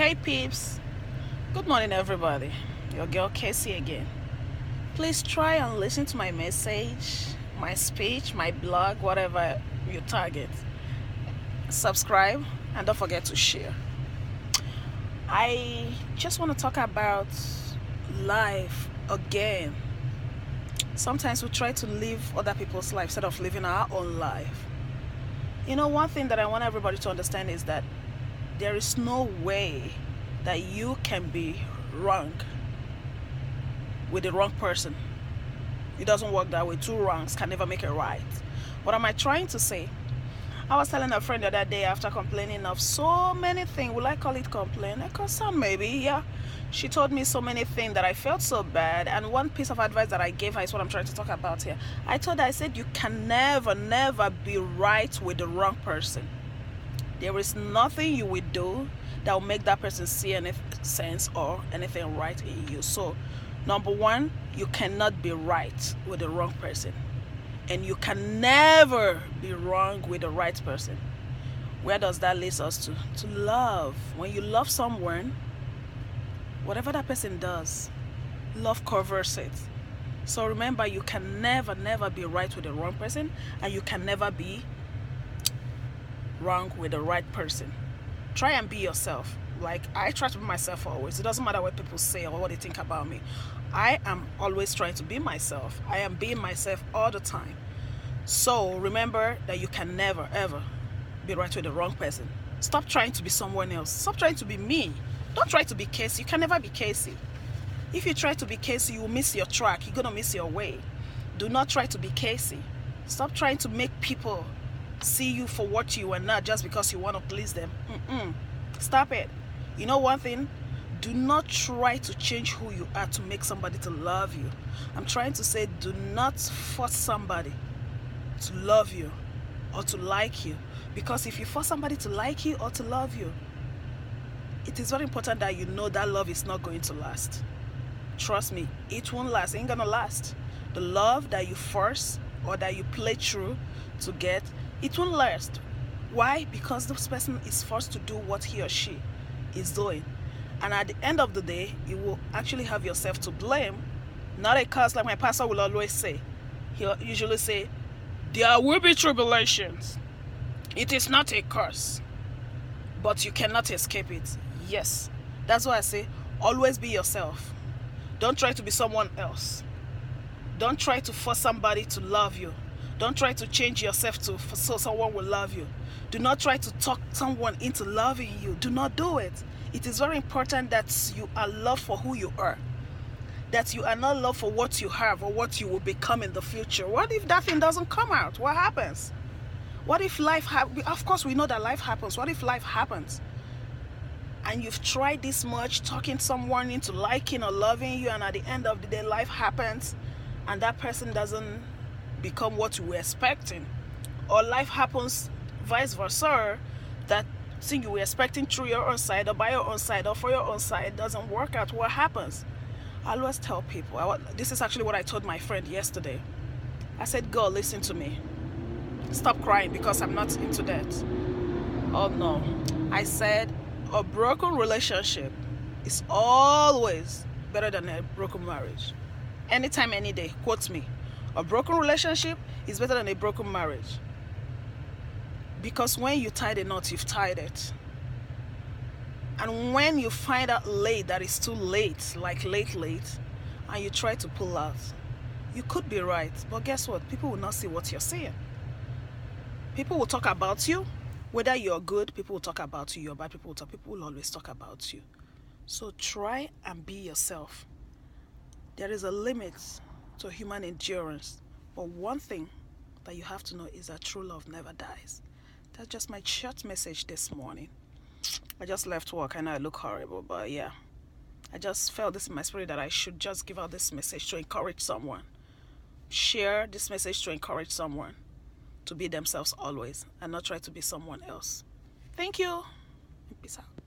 Hey peeps, good morning everybody. Your girl Casey again. Please try and listen to my message, my speech, my blog, whatever you target. Subscribe and don't forget to share. I just want to talk about life again. Sometimes we try to live other people's life instead of living our own life. You know, one thing that I want everybody to understand is that there is no way that you can be wrong with the wrong person. It doesn't work that way. Two wrongs can never make it right. What am I trying to say? I was telling a friend the other day after complaining of so many things. Will I call it complaint? Some maybe, yeah. She told me so many things that I felt so bad. And one piece of advice that I gave her is what I'm trying to talk about here. I told her, I said, you can never be right with the wrong person. There is nothing you will do that will make that person see any sense or anything right in you. So, number one, you cannot be right with the wrong person. And you can never be wrong with the right person. Where does that lead us to? To love. When you love someone, whatever that person does, love covers it. So remember, you can never be right with the wrong person, and you can never be wrong with the right person. Try and be yourself. Like, I try to be myself always. It doesn't matter what people say or what they think about me. I am always trying to be myself. I am being myself all the time. So remember that you can never ever be right with the wrong person. Stop trying to be someone else. Stop trying to be me. Don't try to be Casey. You can never be Casey. If you try to be Casey, you will miss your track. You're gonna miss your way. Do not try to be Casey. Stop trying to make people see you for what you are not just because you want to please them. Stop it. You know one thing? Do not try to change who you are to make somebody to love you. I'm trying to say, do not force somebody to love you or to like you. Because if you force somebody to like you or to love you, it is very important that you know that love is not going to last. Trust me, it won't last. It ain't gonna last. The love that you force or that you play through to get, it won't last. Why? Because this person is forced to do what he or she is doing. And at the end of the day, you will actually have yourself to blame. Not a curse, like my pastor will always say. He'll usually say, there will be tribulations. It is not a curse, but you cannot escape it. Yes. That's why I say, always be yourself. Don't try to be someone else. Don't try to force somebody to love you. Don't try to change yourself so someone will love you. Do not try to talk someone into loving you. Do not do it. It is very important that you are loved for who you are. That you are not loved for what you have or what you will become in the future. What if that thing doesn't come out? What happens? What if life happens? Of course, we know that life happens. What if life happens? And you've tried this much, talking someone into liking or loving you, and at the end of the day, life happens, and that person doesn't become what you were expecting, or life happens vice versa, that thing you were expecting through your own side or by your own side or for your own side doesn't work out. What happens? I always tell people, this is actually what I told my friend yesterday. I said, girl, listen to me. Stop crying because I'm not into that. Oh no. I said, a broken relationship is always better than a broken marriage. Anytime, any day, quote me. A broken relationship is better than a broken marriage. Because when you tie the knot, you've tied it. And when you find out late that it's too late, like late, and you try to pull out, you could be right. But guess what? People will not see what you're saying. People will talk about you. Whether you're good, people will talk about you. You're bad, people will always talk about you. So try and be yourself. There is a limit to human endurance. But one thing that you have to know is that true love never dies. That's just my short message this morning. I just left work. I know I look horrible, but yeah. I just felt this in my spirit that I should just give out this message to encourage someone. Share this message to encourage someone to be themselves always and not try to be someone else. Thank you. Peace out.